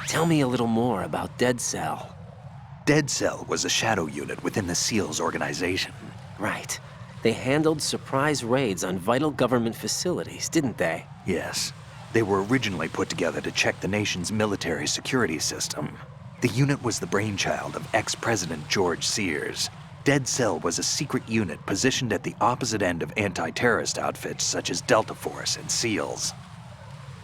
Tell me a little more about Dead Cell. Dead Cell was a shadow unit within the SEALs organization. Right. They handled surprise raids on vital government facilities, didn't they? Yes. They were originally put together to check the nation's military security system. The unit was the brainchild of ex-President George Sears. Dead Cell was a secret unit positioned at the opposite end of anti-terrorist outfits such as Delta Force and SEALs.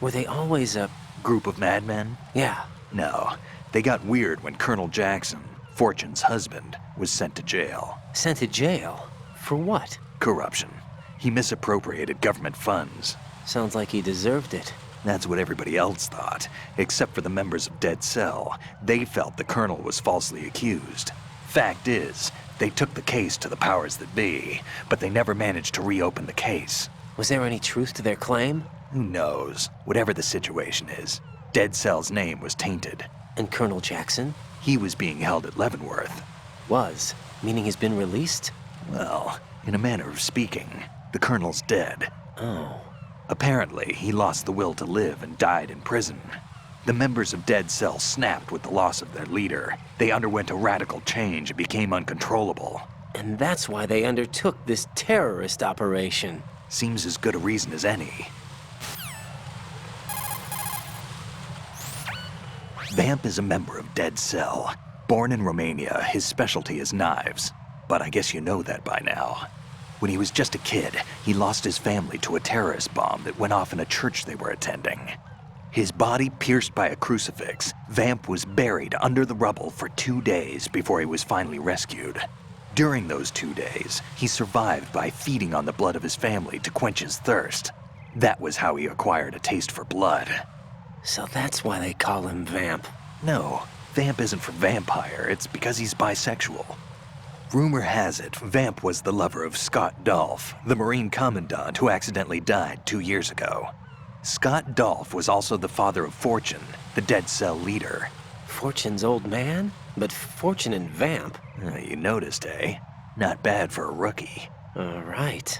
Were they always a... Group of madmen? Yeah. No. They got weird when Colonel Jackson, Fortune's husband, was sent to jail. Sent to jail? For what? Corruption. He misappropriated government funds. Sounds like he deserved it. That's what everybody else thought, except for the members of Dead Cell. They felt the colonel was falsely accused. Fact is, they took the case to the powers that be, but they never managed to reopen the case. Was there any truth to their claim? Who knows? Whatever the situation is, Dead Cell's name was tainted. And Colonel Jackson? He was being held at Leavenworth. Was? Meaning he's been released? Well, in a manner of speaking, the colonel's dead. Oh. Apparently, he lost the will to live and died in prison. The members of Dead Cell snapped with the loss of their leader. They underwent a radical change and became uncontrollable. And that's why they undertook this terrorist operation. Seems as good a reason as any. Vamp is a member of Dead Cell. Born in Romania, his specialty is knives. But I guess you know that by now. When he was just a kid, he lost his family to a terrorist bomb that went off in a church they were attending. His body pierced by a crucifix, Vamp was buried under the rubble for 2 days before he was finally rescued. During those 2 days, he survived by feeding on the blood of his family to quench his thirst. That was how he acquired a taste for blood. So that's why they call him Vamp. No, Vamp isn't for vampire, it's because he's bisexual. Rumor has it, Vamp was the lover of Scott Dolph, the Marine Commandant who accidentally died 2 years ago. Scott Dolph was also the father of Fortune, the Dead Cell leader. Fortune's old man? But Fortune and Vamp? You noticed, eh? Not bad for a rookie. All right.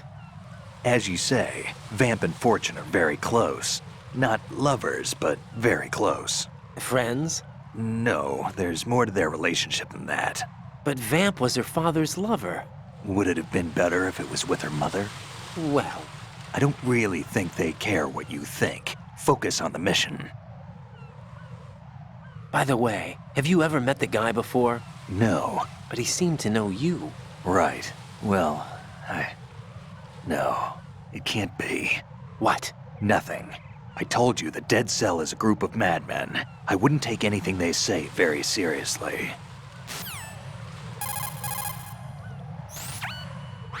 As you say, Vamp and Fortune are very close. Not lovers, but very close. Friends? No, there's more to their relationship than that. But Vamp was her father's lover. Would it have been better if it was with her mother? Well, I don't really think they care what you think. Focus on the mission. by the way, have you ever met the guy before? No. But he seemed to know you. Right. Well, No, it can't be. What? Nothing. I told you that Dead Cell is a group of madmen. I wouldn't take anything they say very seriously.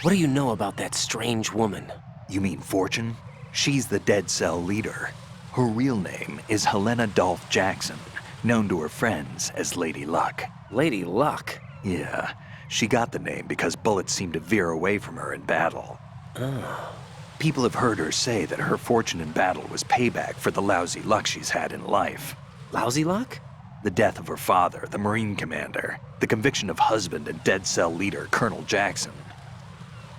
What do you know about that strange woman? You mean Fortune? She's the Dead Cell leader. Her real name is Helena Dolph Jackson, known to her friends as Lady Luck. Lady Luck? Yeah, she got the name because bullets seemed to veer away from her in battle. Oh. People have heard her say that her fortune in battle was payback for the lousy luck she's had in life. Lousy luck? The death of her father, the Marine commander, the conviction of husband and Dead Cell leader Colonel Jackson.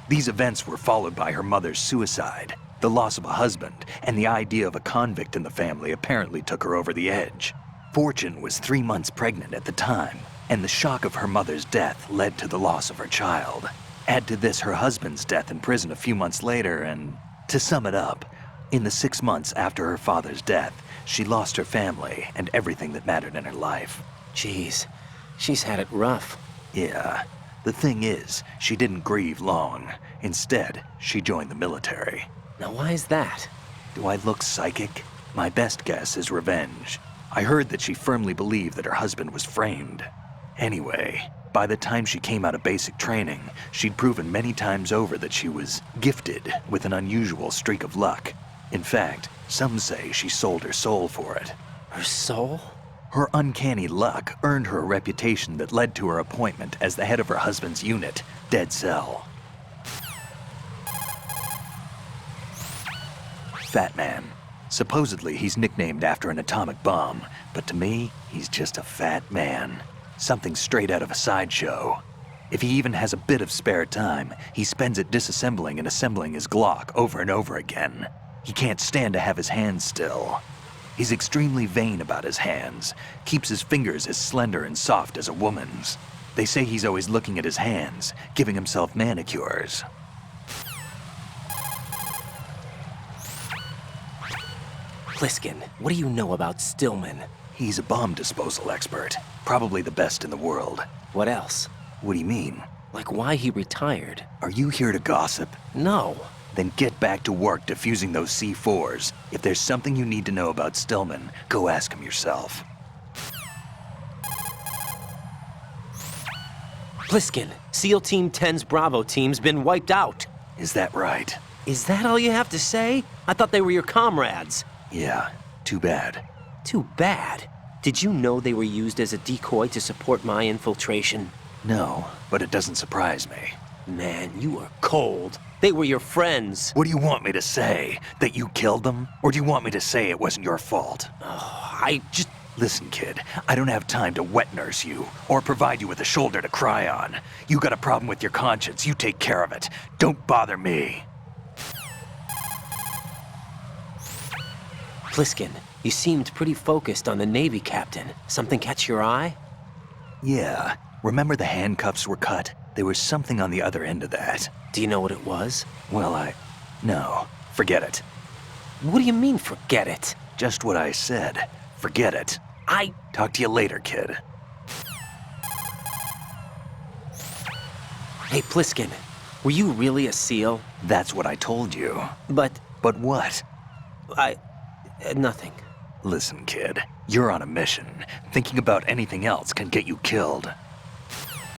These events were followed by her mother's suicide. The loss of a husband and the idea of a convict in the family apparently took her over the edge. Fortune was 3 months pregnant at the time, and the shock of her mother's death led to the loss of her child. Add to this her husband's death in prison a few months later, and to sum it up, in the 6 months after her father's death, she lost her family and everything that mattered in her life. Jeez, she's had it rough. Yeah. The thing is, she didn't grieve long. Instead, she joined the military. Now why is that? Do I look psychic? My best guess is revenge. I heard that she firmly believed that her husband was framed. Anyway, by the time she came out of basic training, she'd proven many times over that she was gifted with an unusual streak of luck. In fact, some say she sold her soul for it. Her soul? Her uncanny luck earned her a reputation that led to her appointment as the head of her husband's unit, Dead Cell. Fat Man. Supposedly, he's nicknamed after an atomic bomb, but to me, he's just a fat man. Something straight out of a sideshow. If he even has a bit of spare time, he spends it disassembling and assembling his Glock over and over again. He can't stand to have his hands still. He's extremely vain about his hands, keeps his fingers as slender and soft as a woman's. They say he's always looking at his hands, giving himself manicures. Pliskin, what do you know about Stillman? He's a bomb disposal expert, probably the best in the world. What else? What do you mean? Like why he retired? Are you here to gossip? No. Then get back to work defusing those C4s. If there's something you need to know about Stillman, go ask him yourself. Pliskin, SEAL Team 10's Bravo team's been wiped out. Is that right? Is that all you have to say? I thought they were your comrades. Yeah, too bad. Too bad. Did you know they were used as a decoy to support my infiltration? No, but it doesn't surprise me. Man, you are cold. They were your friends. What do you want me to say? That you killed them? Or do you want me to say it wasn't your fault? I just... Listen, kid, I don't have time to wet nurse you, or provide you with a shoulder to cry on. You got a problem with your conscience, you take care of it. Don't bother me. Pliskin, you seemed pretty focused on the Navy captain. Something catch your eye? Yeah, remember the handcuffs were cut? There was something on the other end of that. Do you know what it was? Well, No, forget it. What do you mean, forget it? Just what I said. Forget it. Talk to you later, kid. Hey, Pliskin, were you really a SEAL? That's what I told you. But But what? nothing. Listen, kid, you're on a mission. Thinking about anything else can get you killed.